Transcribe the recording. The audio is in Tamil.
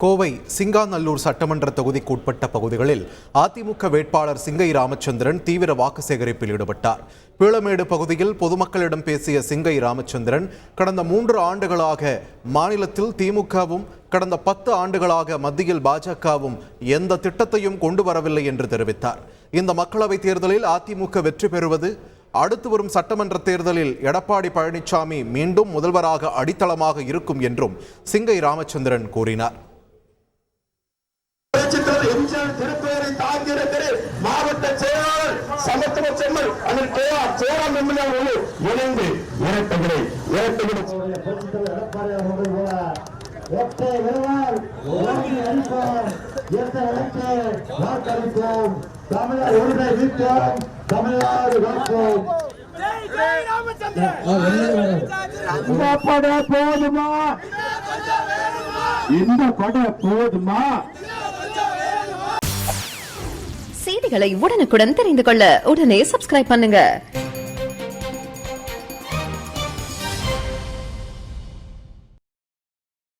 கோவை சிங்காநல்லூர் சட்டமன்ற தொகுதிக்கு உட்பட்ட பகுதிகளில் அதிமுக வேட்பாளர் சிங்கை ராமச்சந்திரன் தீவிர வாக்கு சேகரிப்பில் ஈடுபட்டார். பீளமேடு பகுதியில் பொதுமக்களிடம் பேசிய சிங்கை ராமச்சந்திரன் கடந்த 3 ஆண்டுகளாக மாநிலத்தில் திமுகவும் கடந்த 10 ஆண்டுகளாக மத்தியில் பாஜகவும் எந்த திட்டத்தையும் கொண்டு வரவில்லை என்று தெரிவித்தார். இந்த மக்களவைத் தேர்தலில் அதிமுக வெற்றி பெறுவது, அடுத்து வரும் சட்டமன்ற தேர்தலில் எடப்பாடி பழனிசாமி மீண்டும் முதல்வராக அடித்தளமாக இருக்கும் என்றும் சிங்கை ராமச்சந்திரன் கூறினார். திருப்பேரை தாங்கியிருக்கிற மாவட்ட செயலாளர் சமத்துவ செம்மல் அதில் சேலம் எம்எல்ஏ இணைந்து இரட்டை போதுமா, இந்த கொடை போதுமா? செய்திகளை உடனுக்குடன் தெரிந்து கொள்ள உடனே சப்ஸ்கிரைப் பண்ணுங்க.